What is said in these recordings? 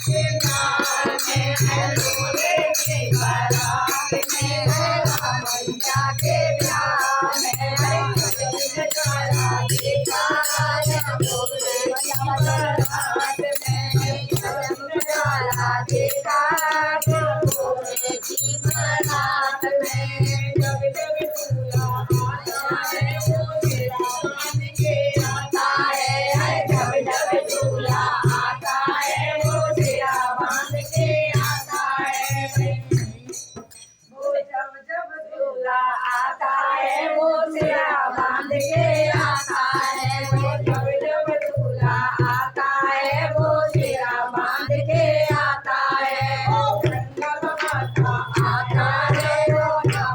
के प्यार में भोले की बारात में मैया के प्यार में नजारा देखा भोले की बारात में नजारा देखा भोले की बारात में जब जब दूल्हा आता है वो तेरा मान के आता है जब जब दूल्हा आता है वो तेरा मान के आता है वो जब जब दूल्हा आता है वो तेरा बांध के आता है वो जब जब दूल्हा आता है वो तेरा बांध के आता है वो गंगा बहाता आता है वो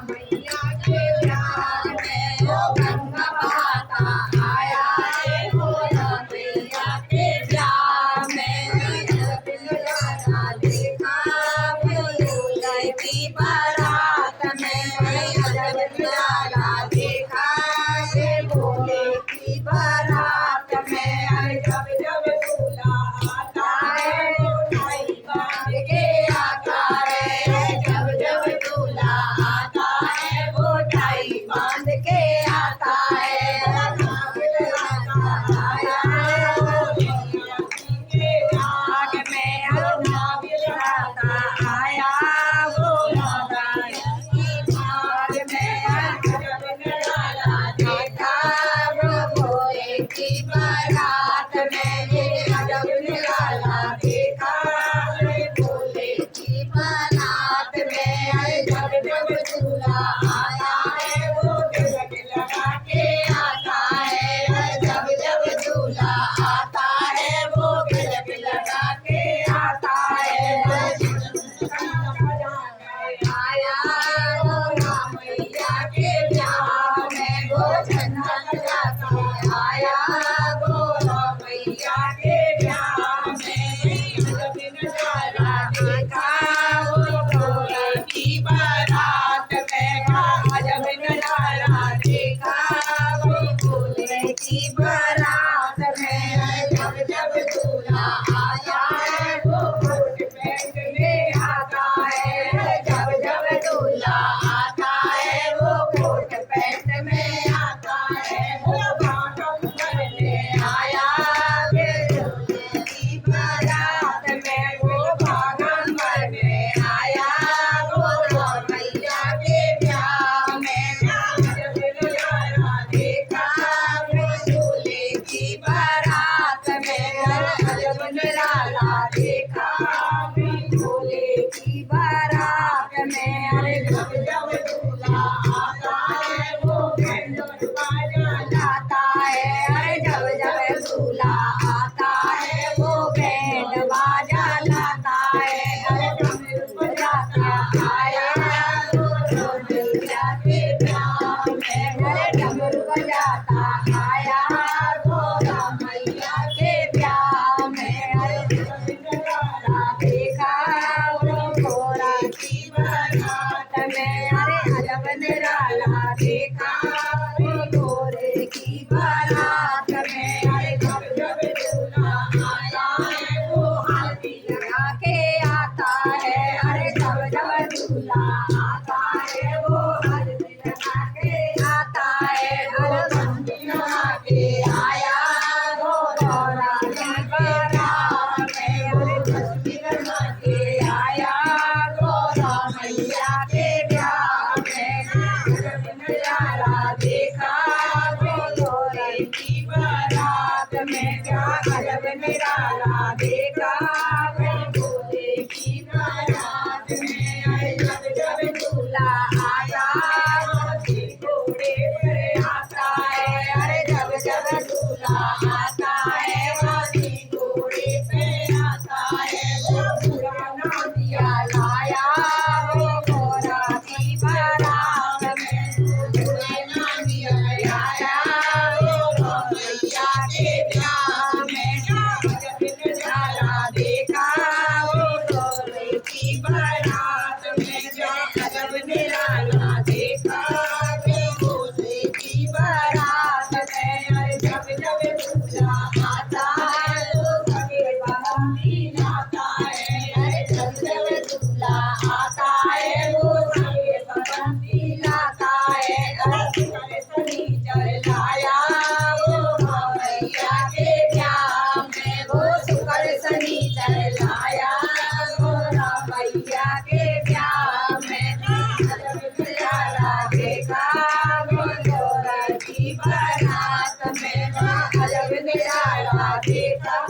मैया के प्यार में वो गंगा बहाता आया है वो मैया के प्यार में नजारा देखा भोले की बारात में जब नजारा देखा भोले की बारात में जब जब दूल्हा आता है वो टाई बांध के आता है जब जब दूल्हा आता है वो टाई बांध के आता है आग में आया वो आग में जब नजारा देखा भोले की बारात में जब नजारा देखा भोले की बारात में जब जब दूल्हा आता है वो तिलक लगा के आता है जब जब दूल्हा आता है वो तिलक लगा के आता है आया वो मैया के प्यार में वो झंडा लगाता आया वो मैया के प्यार में जब नजारा देखा वो भोले की बारात में जब नजारा देखा वो भोले की बारात में जब जब दूल्हा आता है वो कोट पैंट में आता है जब जब दूल्हा आता है वो कोट पैंट में आता है वो बाटम भरने आया भोले की बारात में वो बागन भरने आया वो मैया के प्यार में जब नजारा देखा भोले की बारात में जब नजारा देखा भोले की बारात में जब जब दूल्हा आता है वो बैंड बाजा लाता है जब जब दूल्हा आता है वो बैंड बाजा लाता है डमरू बजाता आया वो मैया के प्यार में डमरू बजाता आया वो मैया के प्यार में जब नजारा देखा वो घोड़ा देता